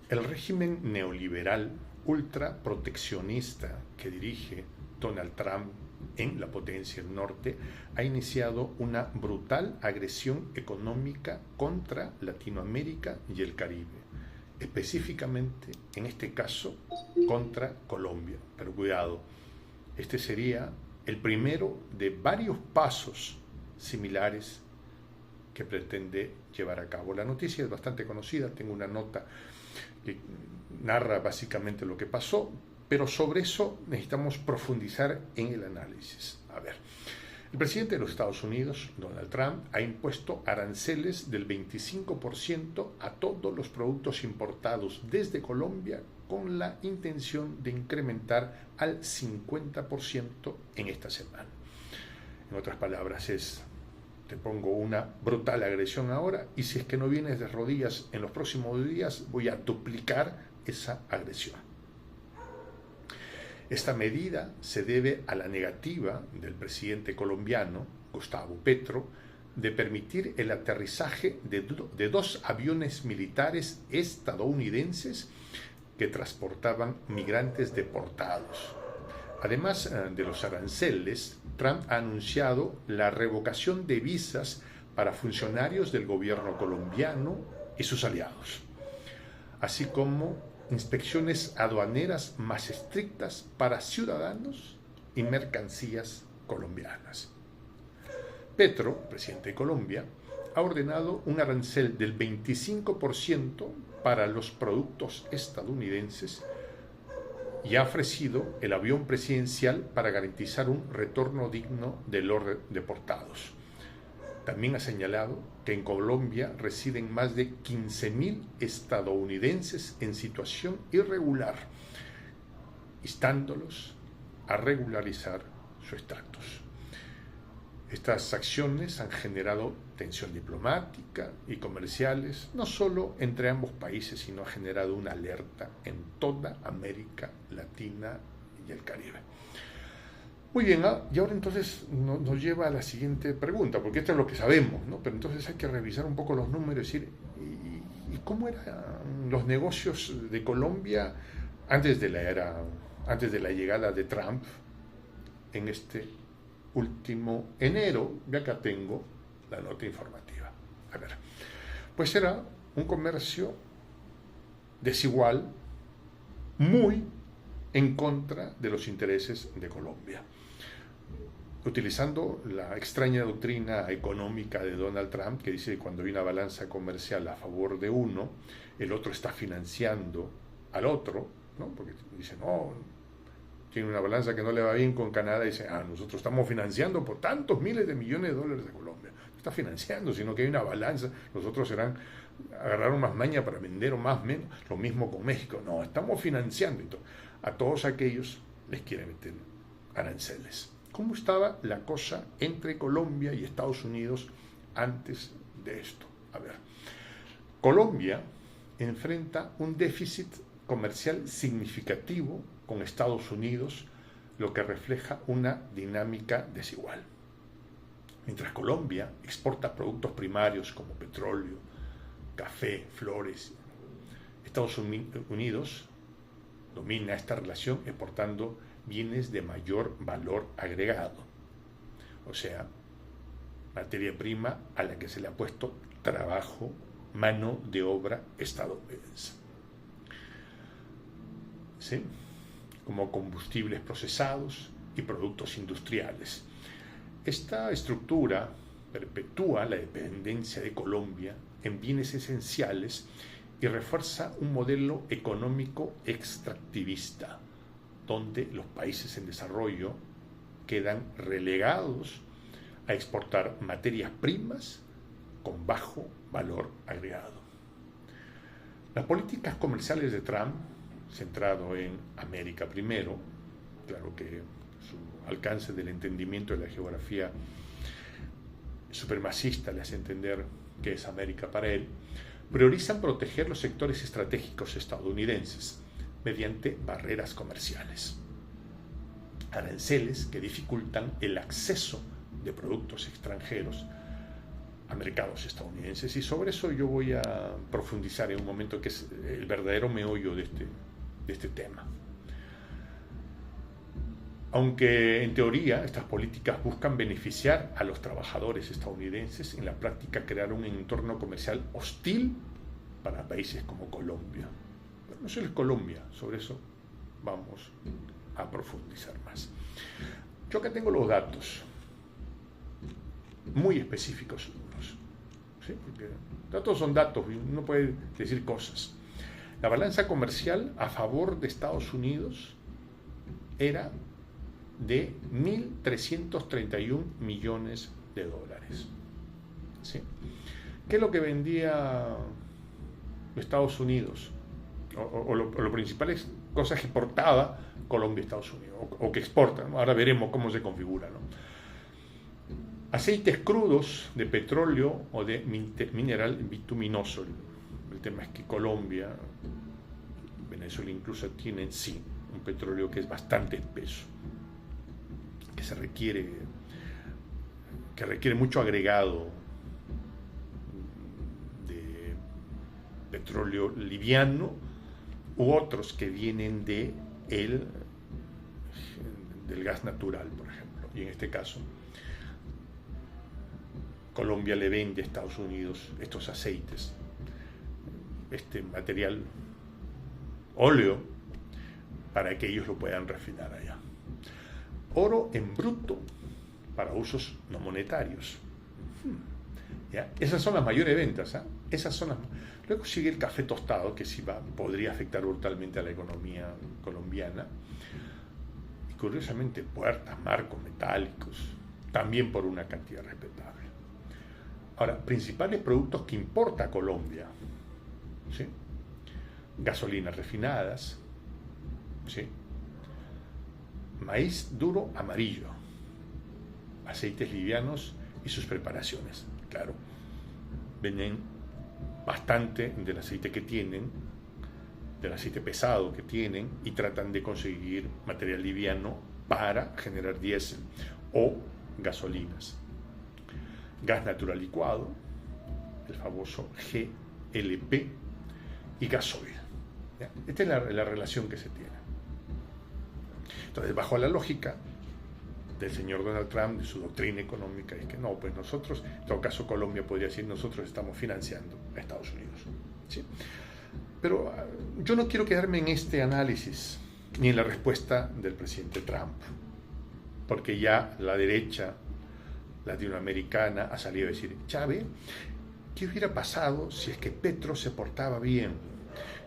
El régimen neoliberal ultraproteccionista que dirige Donald Trump en la potencia del norte ha iniciado una brutal agresión económica contra Latinoamérica y el Caribe, específicamente en este caso contra Colombia. Pero cuidado, este sería el primero de varios pasos similares que pretende llevar a cabo. La noticia es bastante conocida, tengo una nota que narra básicamente lo que pasó, pero sobre eso necesitamos profundizar en el análisis. A ver, el presidente de los Estados Unidos, Donald Trump, ha impuesto aranceles del 25% a todos los productos importados desde Colombia con la intención de incrementar al 50% en esta semana. En otras palabras, te pongo una brutal agresión ahora y si es que no vienes de rodillas en los próximos días, voy a duplicar esa agresión. Esta medida se debe a la negativa del presidente colombiano, Gustavo Petro, de permitir el aterrizaje de dos aviones militares estadounidenses que transportaban migrantes deportados. Además de los aranceles, Trump ha anunciado la revocación de visas para funcionarios del gobierno colombiano y sus aliados, así como inspecciones aduaneras más estrictas para ciudadanos y mercancías colombianas. Petro, presidente de Colombia, ha ordenado un arancel del 25% para los productos estadounidenses y ha ofrecido el avión presidencial para garantizar un retorno digno de los deportados. También ha señalado que en Colombia residen más de 15.000 estadounidenses en situación irregular, instándolos a regularizar su estatus. Estas acciones han generado tensión diplomática y comerciales, no solo entre ambos países, sino ha generado una alerta en toda América Latina y el Caribe. Muy bien, y ahora entonces nos lleva a la siguiente pregunta, porque esto es lo que sabemos, ¿no? Pero entonces hay que revisar un poco los números y decir, ¿y cómo eran los negocios de Colombia antes de la llegada de Trump en este último enero? Y acá tengo la nota informativa. A ver, pues era un comercio desigual, muy en contra de los intereses de Colombia. Utilizando la extraña doctrina económica de Donald Trump, que dice que cuando hay una balanza comercial a favor de uno, el otro está financiando al otro, ¿no? Porque dice, no, tiene una balanza que no le va bien con Canadá, y dice, nosotros estamos financiando por tantos miles de millones de dólares de Colombia. No está financiando, sino que hay una balanza, los otros agarraron más maña para vender o más menos, lo mismo con México, no, estamos financiando, y todo. A todos aquellos les quieren meter aranceles. ¿Cómo estaba la cosa entre Colombia y Estados Unidos antes de esto? A ver, Colombia enfrenta un déficit comercial significativo con Estados Unidos, lo que refleja una dinámica desigual. Mientras Colombia exporta productos primarios como petróleo, café, flores, Estados Unidos domina esta relación exportando bienes de mayor valor agregado, o sea, materia prima a la que se le ha puesto trabajo, mano de obra estadounidense, ¿sí? Como combustibles procesados y productos industriales. Esta estructura perpetúa la dependencia de Colombia en bienes esenciales y refuerza un modelo económico extractivista, donde los países en desarrollo quedan relegados a exportar materias primas con bajo valor agregado. Las políticas comerciales de Trump, centrado en América primero, claro que su alcance del entendimiento de la geografía supremacista le hace entender que es América para él, priorizan proteger los sectores estratégicos estadounidenses mediante barreras comerciales, aranceles que dificultan el acceso de productos extranjeros, a mercados estadounidenses, y sobre eso yo voy a profundizar en un momento, que es el verdadero meollo de este tema. Aunque en teoría estas políticas buscan beneficiar a los trabajadores estadounidenses, en la práctica crear un entorno comercial hostil para países como Colombia. Pero no solo es Colombia, sobre eso vamos a profundizar más. Yo acá tengo los datos, muy específicos unos, ¿sí? Porque datos son datos y uno puede decir cosas. La balanza comercial a favor de Estados Unidos era de 1.331 millones de dólares. ¿Sí? ¿Qué es lo que vendía Estados Unidos? Lo principales cosas que exportaba Colombia a Estados Unidos, o que exporta, ¿no? Ahora veremos cómo se configura, ¿no? Aceites crudos de petróleo o de mineral bituminoso. El tema es que Colombia, Venezuela incluso, tienen sí un petróleo que es bastante espeso, que requiere mucho agregado de petróleo liviano u otros que vienen del gas natural, por ejemplo. Y en este caso, Colombia le vende a Estados Unidos estos aceites, este material, óleo, para que ellos lo puedan refinar allá. Oro en bruto para usos no monetarios. ¿Ya? Esas son las mayores ventas. ¿Eh? Luego sigue el café tostado, que sí podría afectar brutalmente a la economía colombiana. Y curiosamente, puertas, marcos metálicos, también por una cantidad respetable. Ahora, principales productos que importa Colombia, ¿sí? Gasolinas refinadas, ¿sí? Maíz duro amarillo, aceites livianos y sus preparaciones. Claro, venden bastante del aceite que tienen, del aceite pesado que tienen, y tratan de conseguir material liviano para generar diésel o gasolinas. Gas natural licuado, el famoso GLP, y gasoil. ¿Ya? Esta es la relación que se tiene. Entonces, bajo la lógica del señor Donald Trump, de su doctrina económica, es que no, pues nosotros, en todo caso Colombia podría decir, nosotros estamos financiando a Estados Unidos. ¿Sí? Pero yo no quiero quedarme en este análisis, ni en la respuesta del presidente Trump, porque ya la derecha latinoamericana ha salido a decir, Chávez, ¿qué hubiera pasado si es que Petro se portaba bien?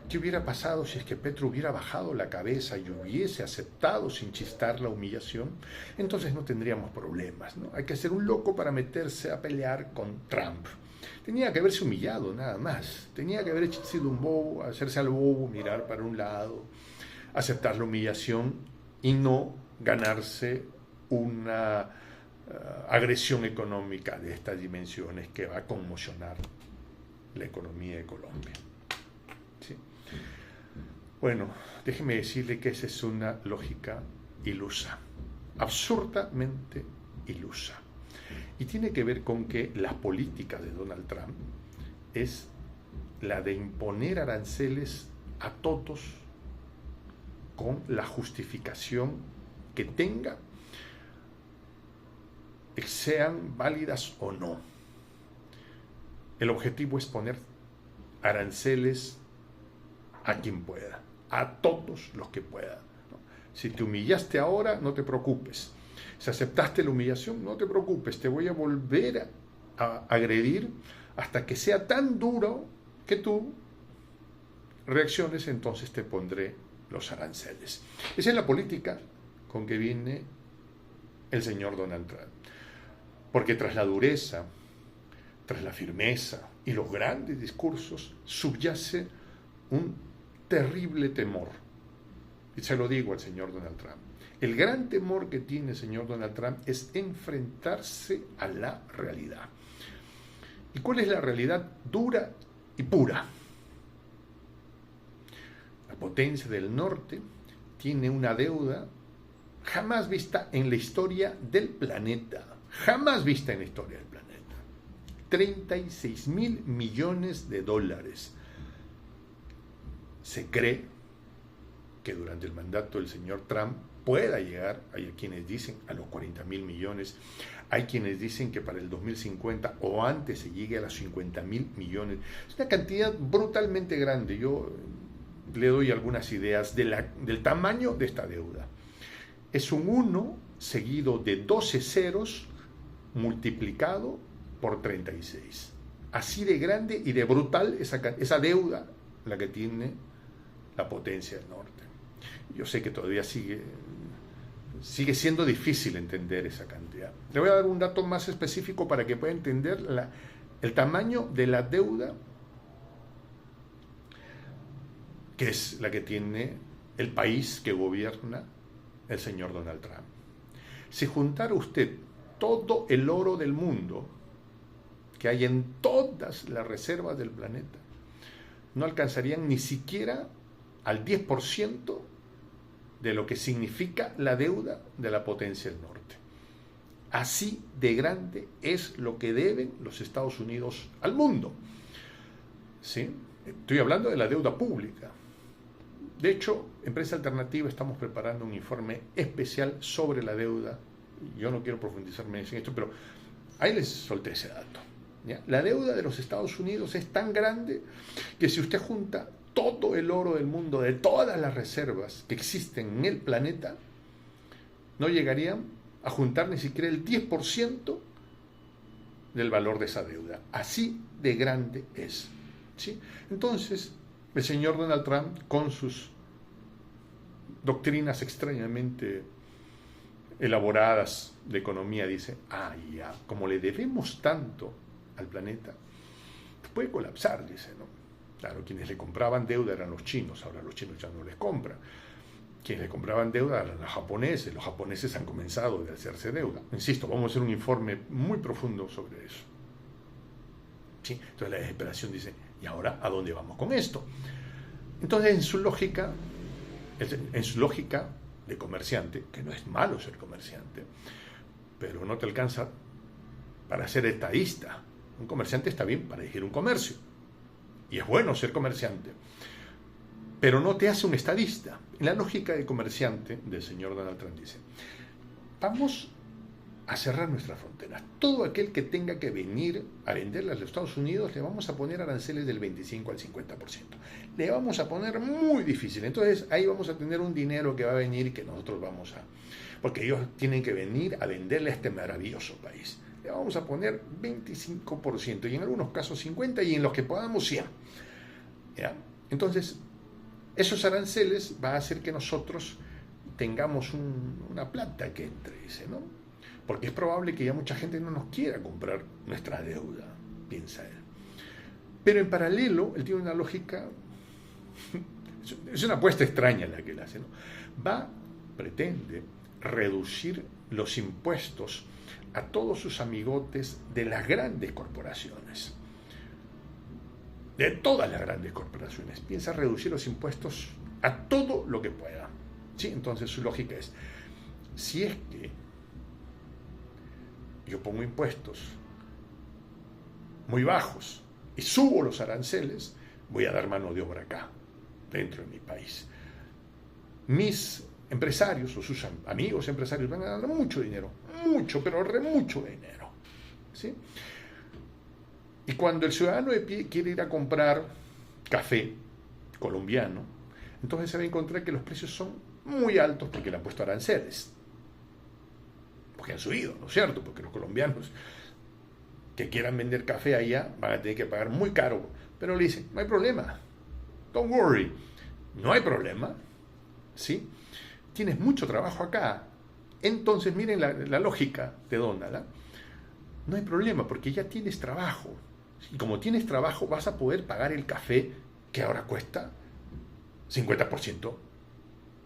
¿Qué hubiera pasado si es que Petro hubiera bajado la cabeza y hubiese aceptado sin chistar la humillación? Entonces no tendríamos problemas, ¿no? Hay que ser un loco para meterse a pelear con Trump. Tenía que haberse humillado, nada más. Tenía que haber sido un bobo, hacerse al bobo, mirar para un lado, aceptar la humillación y no ganarse una agresión económica de estas dimensiones que va a conmocionar la economía de Colombia. ¿Sí? Bueno, déjeme decirle que esa es una lógica ilusa, absurdamente ilusa. Y tiene que ver con que la política de Donald Trump es la de imponer aranceles a todos con la justificación que tenga, sean válidas o no. El objetivo es poner aranceles a quien pueda, a todos los que puedan, ¿no? Si te humillaste ahora, no te preocupes. Si aceptaste la humillación, no te preocupes, te voy a volver a agredir hasta que sea tan duro que tú reacciones, entonces te pondré los aranceles. Esa es la política con que viene el señor Donald Trump. Porque tras la dureza, tras la firmeza y los grandes discursos, subyace un terrible temor. Y se lo digo al señor Donald Trump. El gran temor que tiene el señor Donald Trump es enfrentarse a la realidad. ¿Y cuál es la realidad dura y pura? La potencia del norte tiene una deuda jamás vista en la historia del planeta. Jamás vista en la historia del planeta. 36.000 millones de dólares. Se cree que durante el mandato del señor Trump pueda llegar, hay quienes dicen, a los 40.000 millones, hay quienes dicen que para el 2050 o antes se llegue a los 50.000 millones. Es una cantidad brutalmente grande. Yo le doy algunas ideas del tamaño de esta deuda. Es un 1 seguido de 12 ceros multiplicado por 36. Así de grande y de brutal esa deuda, la que tiene la potencia del norte. Yo sé que todavía sigue siendo difícil entender esa cantidad. Le voy a dar un dato más específico para que pueda entender el tamaño de la deuda que es la que tiene el país que gobierna el señor Donald Trump. Si juntara usted todo el oro del mundo que hay en todas las reservas del planeta, no alcanzarían ni siquiera al 10% de lo que significa la deuda de la potencia del norte. Así de grande es lo que deben los Estados Unidos al mundo. ¿Sí? Estoy hablando de la deuda pública. De hecho, en Prensa Alternativa estamos preparando un informe especial sobre la deuda. Yo no quiero profundizarme en esto, pero ahí les solté ese dato. ¿Ya? La deuda de los Estados Unidos es tan grande que si usted junta todo el oro del mundo, de todas las reservas que existen en el planeta, no llegarían a juntar ni siquiera el 10% del valor de esa deuda. Así de grande es. ¿Sí? Entonces, el señor Donald Trump, con sus doctrinas extrañamente elaboradas de economía, dice, ya, como le debemos tanto al planeta, puede colapsar, dice, ¿no? Claro, quienes le compraban deuda eran los chinos, ahora los chinos ya no les compran. Quienes le compraban deuda eran los japoneses han comenzado a hacerse deuda. Insisto, vamos a hacer un informe muy profundo sobre eso. ¿Sí? Entonces la desesperación dice, ¿y ahora a dónde vamos con esto? Entonces en su lógica de comerciante, que no es malo ser comerciante, pero no te alcanza para ser estadista. Un comerciante está bien para dirigir un comercio. Y es bueno ser comerciante, pero no te hace un estadista. En la lógica de comerciante del señor Donald Trump dice, vamos a cerrar nuestras fronteras. Todo aquel que tenga que venir a venderle a los Estados Unidos, le vamos a poner aranceles del 25 al 50%. Le vamos a poner muy difícil. Entonces ahí vamos a tener un dinero que va a venir y que nosotros vamos a... Porque ellos tienen que venir a venderle a este maravilloso país. Le vamos a poner 25% y en algunos casos 50% y en los que podamos 100%. ¿Ya? Entonces, esos aranceles va a hacer que nosotros tengamos una plata que entre, dice, ¿no? Porque es probable que ya mucha gente no nos quiera comprar nuestra deuda, piensa él. Pero en paralelo, él tiene una lógica, es una apuesta extraña la que él hace, ¿no? Pretende reducir los impuestos a todos sus amigotes de las grandes corporaciones. De todas las grandes corporaciones. Piensa reducir los impuestos a todo lo que pueda. ¿Sí? Entonces su lógica es, si es que yo pongo impuestos muy bajos y subo los aranceles, voy a dar mano de obra acá, dentro de mi país. Mis empresarios o sus amigos empresarios van a ganar mucho dinero, mucho, pero mucho dinero. ¿Sí? Y cuando el ciudadano de pie quiere ir a comprar café colombiano, entonces se va a encontrar que los precios son muy altos porque le han puesto aranceles. Porque han subido, ¿no es cierto? Porque los colombianos que quieran vender café allá van a tener que pagar muy caro. Pero le dicen, no hay problema, don't worry, no hay problema, ¿sí? Tienes mucho trabajo acá. Entonces miren la lógica de Donald, ¿eh? No hay problema porque ya tienes trabajo. Y como tienes trabajo vas a poder pagar el café que ahora cuesta 50%,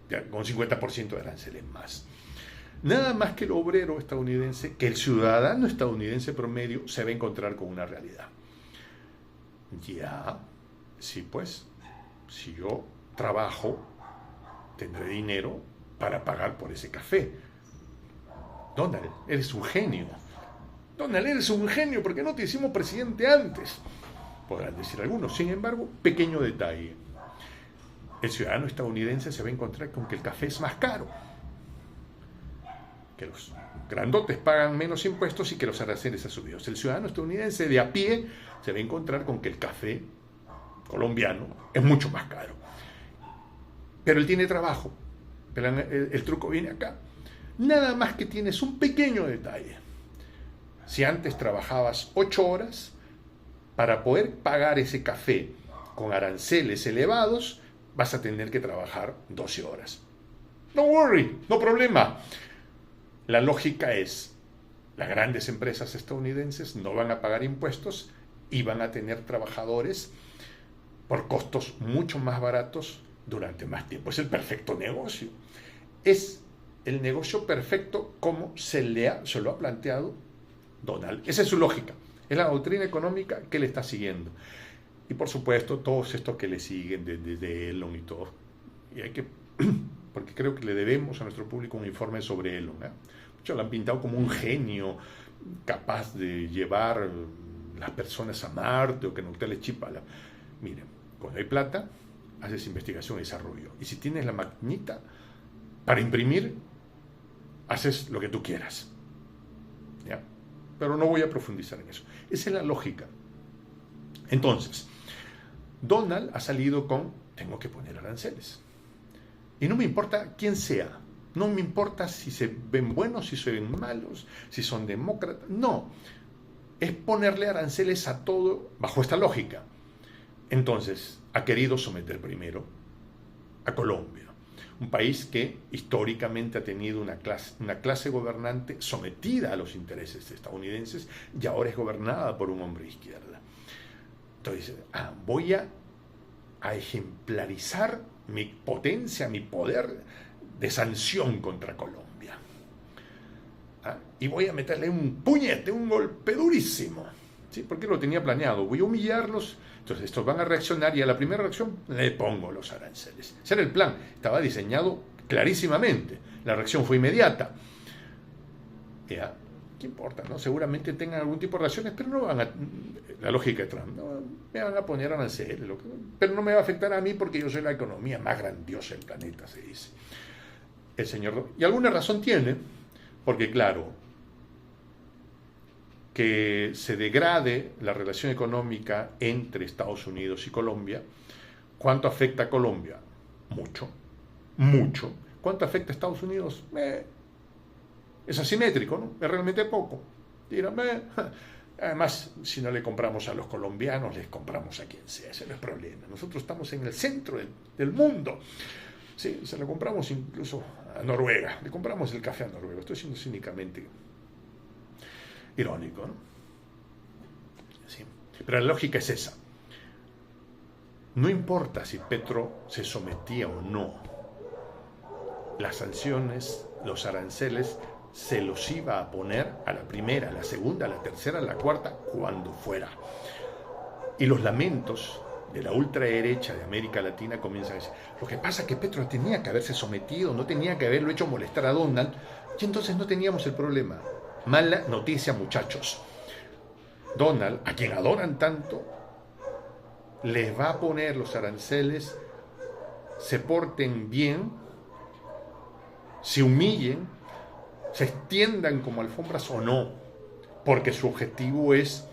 ya, con 50% de aranceles más. Nada más que el obrero estadounidense, que el ciudadano estadounidense promedio se va a encontrar con una realidad. Ya, sí pues, si yo trabajo, tendré dinero para pagar por ese café. Donald, eres un genio. Donald, eres un genio, ¿por qué no te hicimos presidente antes? Podrán decir algunos. Sin embargo, pequeño detalle. El ciudadano estadounidense se va a encontrar con que el café es más caro, que los grandotes pagan menos impuestos y que los aranceles han subido. El ciudadano estadounidense de a pie se va a encontrar con que el café colombiano es mucho más caro. Pero él tiene trabajo. Pero el truco viene acá. Nada más que tienes un pequeño detalle. Si antes trabajabas 8 horas, para poder pagar ese café con aranceles elevados, vas a tener que trabajar 12 horas. No worry, no problema. La lógica es, las grandes empresas estadounidenses no van a pagar impuestos y van a tener trabajadores por costos mucho más baratos durante más tiempo. Es el perfecto negocio. Es el negocio perfecto como se lo ha planteado Donald. Esa es su lógica. Es la doctrina económica que él está siguiendo. Y por supuesto, todos estos que le siguen, desde Elon y todo. Y hay que, porque creo que le debemos a nuestro público un informe sobre Elon. Muchos lo han pintado como un genio capaz de llevar las personas a Marte o que no te le chipa. Miren, cuando hay plata, haces investigación y desarrollo. Y si tienes la maquinita para imprimir, haces lo que tú quieras. ¿Ya? Pero no voy a profundizar en eso. Esa es la lógica. Entonces, Donald ha salido con, tengo que poner aranceles. Y no me importa quién sea. No me importa si se ven buenos, si se ven malos, si son demócratas. No. Es ponerle aranceles a todo bajo esta lógica. Entonces, ha querido someter primero a Colombia, un país que históricamente ha tenido una clase gobernante sometida a los intereses estadounidenses y ahora es gobernada por un hombre de izquierda. Entonces, voy a ejemplarizar mi potencia, mi poder de sanción contra Colombia. Y voy a meterle un puñete, un golpe durísimo. ¿Sí? Porque lo tenía planeado. Voy a humillarlos. Entonces estos van a reaccionar y a la primera reacción le pongo los aranceles. Ese era el plan. Estaba diseñado clarísimamente. La reacción fue inmediata. ¿Ya? ¿Qué importa? ¿No? Seguramente tengan algún tipo de reacciones, pero no van a... La lógica de Trump, ¿no? Me van a poner aranceles, pero no me va a afectar a mí porque yo soy la economía más grandiosa del planeta, se dice. El señor... Y alguna razón tiene, porque claro, que se degrade la relación económica entre Estados Unidos y Colombia. ¿Cuánto afecta a Colombia? Mucho, mucho. ¿Cuánto afecta a Estados Unidos? Es asimétrico, ¿no? Es realmente poco. Díganme. Además, si no le compramos a los colombianos, les compramos a quien sea. Ese no es problema. Nosotros estamos en el centro del mundo. Sí, se lo compramos incluso a Noruega. Le compramos el café a Noruega. Estoy siendo cínicamente irónico, ¿no? Sí. Pero la lógica es esa. No importa si Petro se sometía o no. Las sanciones, los aranceles, se los iba a poner a la primera, a la segunda, a la tercera, a la cuarta, cuando fuera. Y los lamentos de la ultraderecha de América Latina comienzan a decir, lo que pasa es que Petro tenía que haberse sometido, no tenía que haberlo hecho molestar a Donald, y entonces no teníamos el problema. Mala noticia, muchachos. Donald, a quien adoran tanto, les va a poner los aranceles, se porten bien, se humillen, se extiendan como alfombras o no, porque su objetivo es,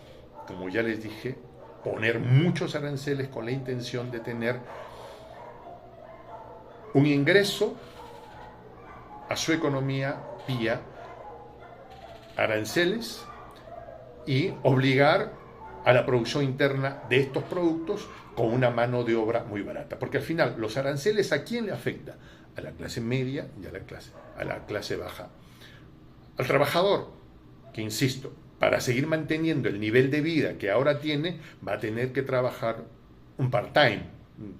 como ya les dije, poner muchos aranceles con la intención de tener un ingreso a su economía vía aranceles y obligar a la producción interna de estos productos con una mano de obra muy barata. Porque al final, los aranceles, ¿a quién le afecta? A la clase media y a la clase baja. Al trabajador, que insisto, para seguir manteniendo el nivel de vida que ahora tiene, va a tener que trabajar un part-time,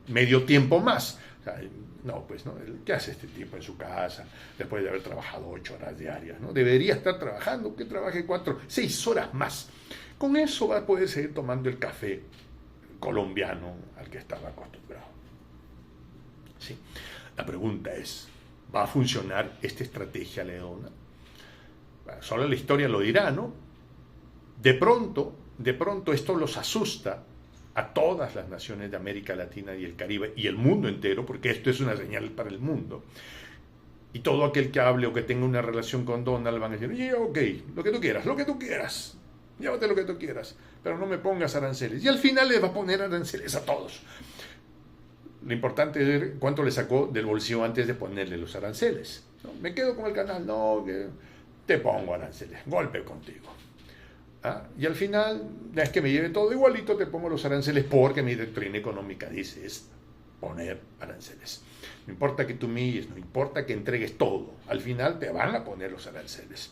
medio tiempo más. O sea, no, pues, ¿no? ¿Qué hace este tipo en su casa después de haber trabajado 8 horas diarias? ¿No? Debería estar trabajando, que trabaje 4, 6 horas más. Con eso va a poder seguir tomando el café colombiano al que estaba acostumbrado. Sí. La pregunta es, ¿va a funcionar esta estrategia leona? Solo la historia lo dirá, ¿no? De pronto esto los asusta a todas las naciones de América Latina y el Caribe y el mundo entero, porque esto es una señal para el mundo. Y todo aquel que hable o que tenga una relación con Donald van a decir, yeah, ok, lo que tú quieras, llévate lo que tú quieras, pero no me pongas aranceles. Y al final les va a poner aranceles a todos. Lo importante es ver cuánto le sacó del bolsillo antes de ponerle los aranceles. ¿No? Me quedo con el canal, no, que te pongo aranceles, golpe contigo. ¿Ah? Y al final, es que me lleve todo igualito, te pongo los aranceles porque mi doctrina económica dice es poner aranceles. No importa que tú humilles, no importa que entregues todo, al final te van a poner los aranceles.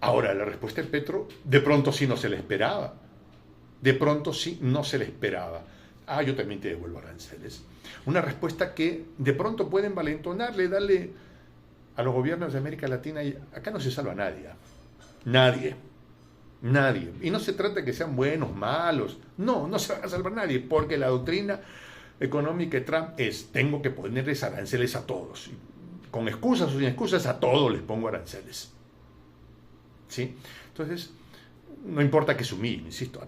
Ahora, la respuesta de Petro, de pronto sí no se le esperaba. Ah, yo también te devuelvo aranceles. Una respuesta que de pronto puede envalentonarle, darle a los gobiernos de América Latina, y acá no se salva nadie. Nadie. Y no se trata de que sean buenos, malos. No se va a salvar nadie, porque la doctrina económica de Trump es, tengo que ponerles aranceles a todos. Con excusas o sin excusas, a todos les pongo aranceles. ¿Sí? Entonces, no importa que se humillen, insisto,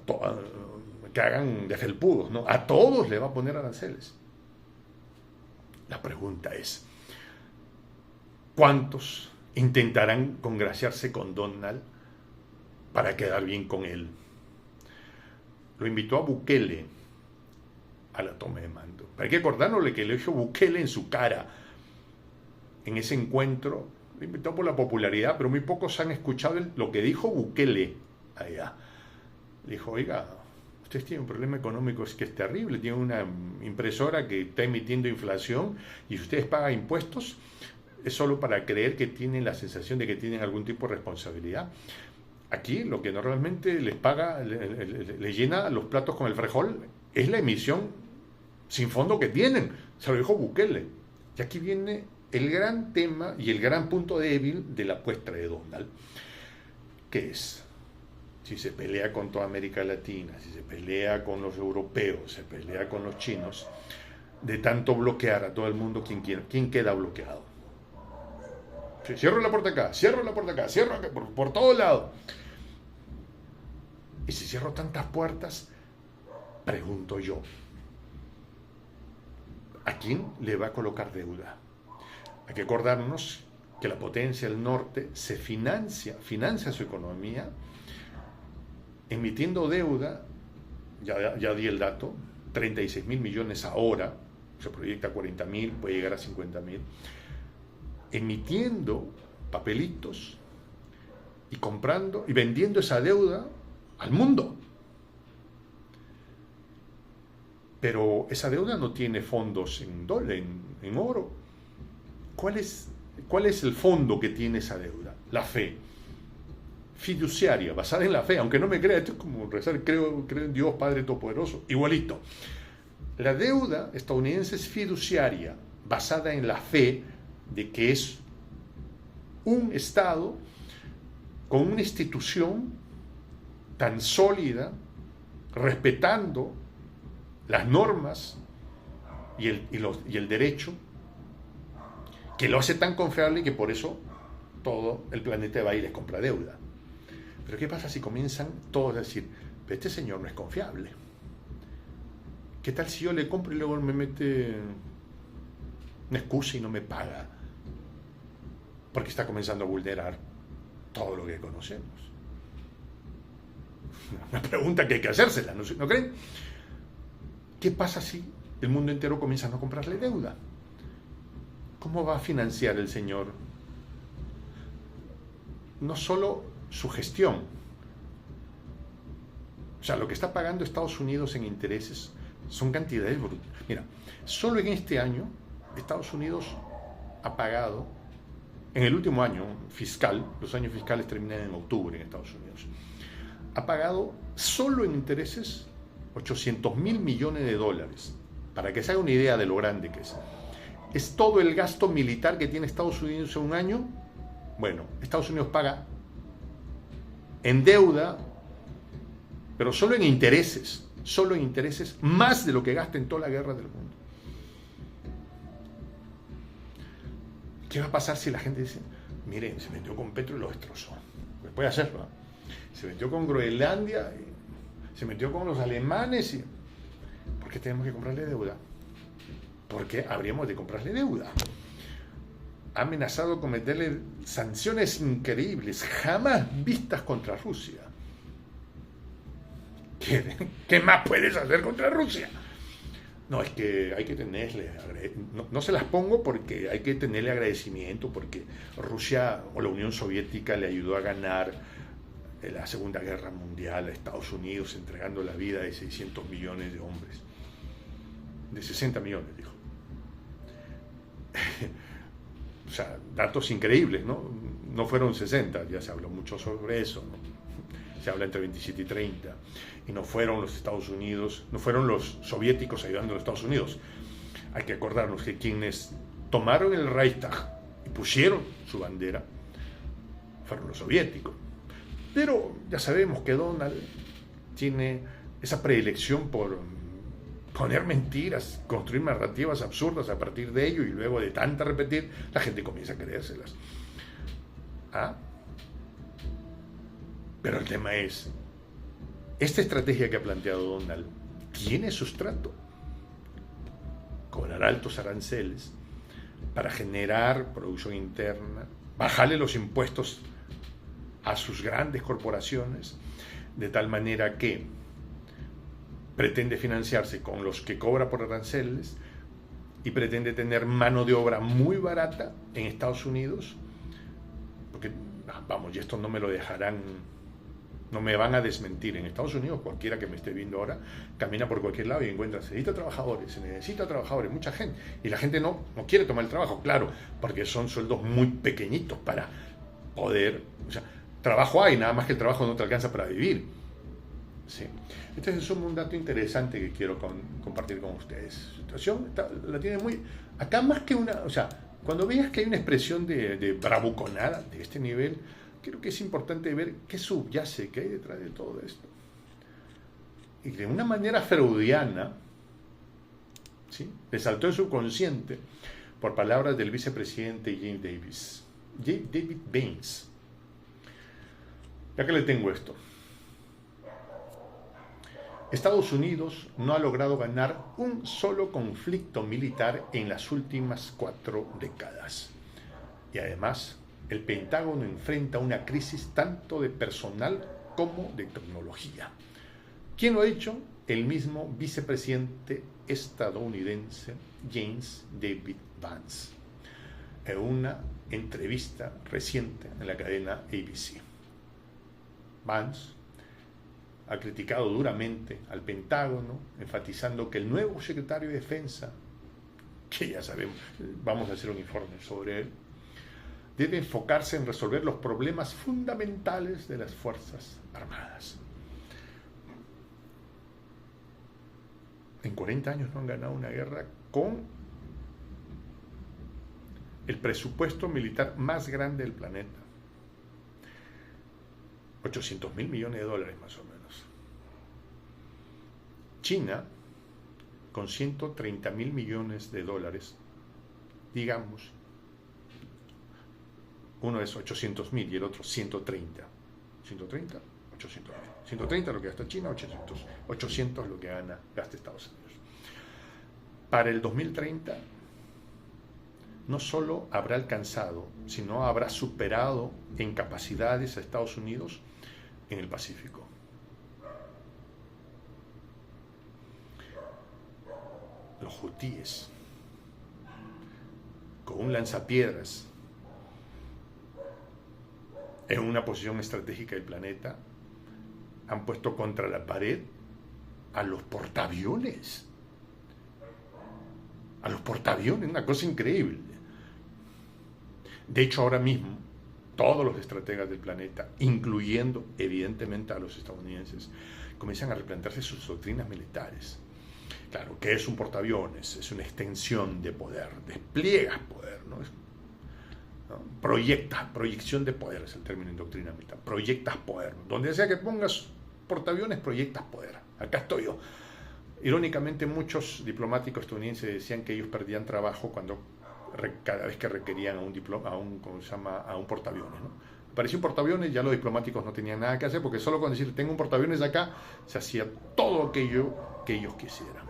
que hagan de felpudos, ¿no? A todos le va a poner aranceles. La pregunta es, ¿cuántos intentarán congraciarse con Donald para quedar bien con él? Lo invitó a Bukele a la toma de mando. Hay que acordarnos que le dijo Bukele en su cara en ese encuentro. Lo invitó por la popularidad, pero muy pocos han escuchado lo que dijo Bukele allá. Le dijo, oiga, ustedes tienen un problema económico que es terrible, tienen una impresora que está emitiendo inflación y si ustedes pagan impuestos, es solo para creer que tienen la sensación de que tienen algún tipo de responsabilidad. Aquí lo que normalmente les paga, les llena los platos con el frijol, es la emisión sin fondo que tienen. Se lo dijo Bukele. Y aquí viene el gran tema y el gran punto débil de la apuesta de Donald, que es, si se pelea con toda América Latina, si se pelea con los europeos, se pelea con los chinos, de tanto bloquear a todo el mundo, ¿quién queda bloqueado? Cierro la puerta acá, cierro acá, por todos lados. Y si cierro tantas puertas, pregunto yo, ¿a quién le va a colocar deuda? Hay que acordarnos que la potencia del norte se financia su economía emitiendo deuda, ya di el dato, 36.000 millones ahora, se proyecta 40.000, puede llegar a 50.000, emitiendo papelitos y comprando y vendiendo esa deuda al mundo. Pero esa deuda no tiene fondos en oro. ¿Cuál es el fondo que tiene esa deuda? La fe fiduciaria, basada en la fe. Aunque no me crea, esto es como rezar, creo en Dios Padre Todopoderoso, igualito. La deuda estadounidense es fiduciaria, basada en la fe de que es un Estado con una institución tan sólida, respetando las normas y el derecho, que lo hace tan confiable y que por eso todo el planeta va y les compra deuda. Pero ¿qué pasa si comienzan todos a decir, pero este señor no es confiable? ¿Qué tal si yo le compro y luego me mete una excusa y no me paga? Porque está comenzando a vulnerar todo lo que conocemos. Una pregunta que hay que hacérsela, ¿no creen? ¿Qué pasa si el mundo entero comienza a no comprarle deuda? ¿Cómo va a financiar el señor no solo su gestión? O sea, lo que está pagando Estados Unidos en intereses son cantidades brutales. Mira, solo en este año Estados Unidos ha pagado, en el último año fiscal, los años fiscales terminan en octubre en Estados Unidos, ha pagado solo en intereses 800.000 millones de dólares. Para que se haga una idea de lo grande que es. ¿Es todo el gasto militar que tiene Estados Unidos en un año? Bueno, Estados Unidos paga en deuda, pero solo en intereses, más de lo que gasta en toda la guerra del mundo. ¿Qué va a pasar si la gente dice, miren, se metió con Petro y lo destrozó? Pues puede hacerlo, ¿eh? se metió con Groenlandia, se metió con los alemanes. ¿Por qué tenemos que comprarle deuda? ¿Por qué habríamos de comprarle deuda? Ha amenazado con meterle sanciones increíbles, jamás vistas contra Rusia. ¿Qué más puedes hacer contra Rusia? No, es que hay que tenerle, no se las pongo porque hay que tenerle agradecimiento, porque Rusia o la Unión Soviética le ayudó a ganar la Segunda Guerra Mundial a Estados Unidos, entregando la vida de 600 millones de hombres. De 60 millones, dijo. O sea, datos increíbles, ¿no? No fueron 60, ya se habló mucho sobre eso, ¿no? Se habla entre 27 y 30, y no fueron los Estados Unidos, no fueron los soviéticos ayudando a los Estados Unidos. Hay que acordarnos que quienes tomaron el Reichstag y pusieron su bandera fueron los soviéticos. Pero ya sabemos que Donald tiene esa predilección por poner mentiras, construir narrativas absurdas a partir de ello, y luego de tanta repetir, la gente comienza a creérselas. ¿Ah? Pero el tema es, esta estrategia que ha planteado Donald tiene sustrato. Cobrar altos aranceles para generar producción interna, bajarle los impuestos a sus grandes corporaciones, de tal manera que pretende financiarse con los que cobra por aranceles y pretende tener mano de obra muy barata en Estados Unidos, porque, vamos, y esto no me lo dejarán, no me van a desmentir. En Estados Unidos, cualquiera que me esté viendo ahora, camina por cualquier lado y encuentra, se necesita trabajadores, mucha gente, y la gente no quiere tomar el trabajo, claro, porque son sueldos muy pequeñitos para poder, o sea, trabajo hay, nada más que el trabajo no te alcanza para vivir. Sí. Entonces es un dato interesante que quiero compartir con ustedes. La situación la tiene muy... Acá más que una... O sea, cuando veas que hay una expresión de bravuconada de este nivel, creo que es importante ver qué subyace, qué hay detrás de todo esto. Y de una manera freudiana, ¿sí?, le saltó el subconsciente por palabras del vicepresidente David Baines. Ya que le tengo esto. Estados Unidos no ha logrado ganar un solo conflicto militar en las últimas 4 décadas. Y además, el Pentágono enfrenta una crisis tanto de personal como de tecnología. ¿Quién lo ha dicho? El mismo vicepresidente estadounidense James David Vance, en una entrevista reciente en la cadena ABC. Vance ha criticado duramente al Pentágono, enfatizando que el nuevo secretario de Defensa, que ya sabemos, vamos a hacer un informe sobre él, debe enfocarse en resolver los problemas fundamentales de las Fuerzas Armadas. En 40 años no han ganado una guerra con el presupuesto militar más grande del planeta. 800.000 millones de dólares más o menos. China, con 130.000 millones de dólares, digamos, uno es 800.000 y el otro 130. 130, 800.000. 130 lo que gasta China, 800 lo que gasta Estados Unidos. Para el 2030, no solo habrá alcanzado, sino habrá superado en capacidades a Estados Unidos en el Pacífico. Los hutíes, con un lanzapiedras en una posición estratégica del planeta, han puesto contra la pared a los portaaviones. A los portaaviones, una cosa increíble. De hecho, ahora mismo, todos los estrategas del planeta, incluyendo evidentemente a los estadounidenses, comienzan a replantearse sus doctrinas militares. Claro, ¿qué es un portaaviones? Es una extensión de poder, despliegas poder, ¿no? Proyección de poder es el término en doctrina militar, proyectas poder. Donde sea que pongas portaaviones, proyectas poder. Acá estoy yo. Irónicamente, muchos diplomáticos estadounidenses decían que ellos perdían trabajo cada vez que requerían a un portaaviones, ¿no? Apareció un portaaviones, ya los diplomáticos no tenían nada que hacer, porque solo con decir tengo un portaaviones acá, se hacía todo aquello que ellos quisieran.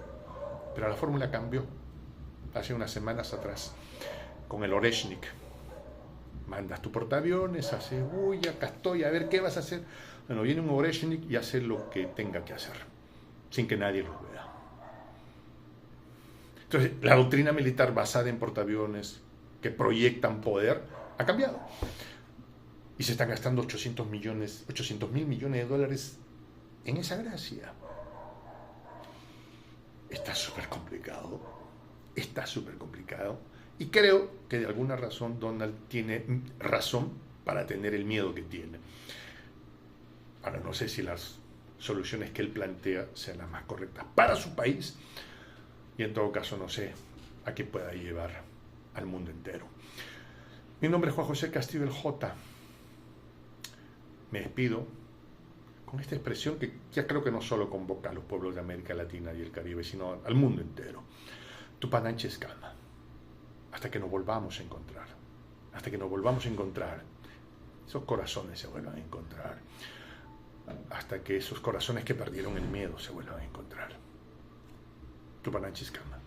Pero la fórmula cambió hace unas semanas atrás, con el Oreshnik. Mandas tu portaaviones, haces, uy, acá estoy, a ver qué vas a hacer. Bueno, viene un Oreshnik y hace lo que tenga que hacer, sin que nadie lo vea. Entonces, la doctrina militar basada en portaaviones que proyectan poder ha cambiado. Y se están gastando 800 mil millones de dólares en esa gracia. Está súper complicado. Está súper complicado. Y creo que de alguna razón Donald tiene razón para tener el miedo que tiene. Ahora, no sé si las soluciones que él plantea sean las más correctas para su país. Y en todo caso, no sé a qué pueda llevar al mundo entero. Mi nombre es Juan José Castillo el J. Me despido con esta expresión que ya creo que no solo convoca a los pueblos de América Latina y el Caribe, sino al mundo entero. Tupananches Calma. Hasta que nos volvamos a encontrar. Hasta que nos volvamos a encontrar. Esos corazones se vuelvan a encontrar. Hasta que esos corazones que perdieron el miedo se vuelvan a encontrar. Tupananches Calma.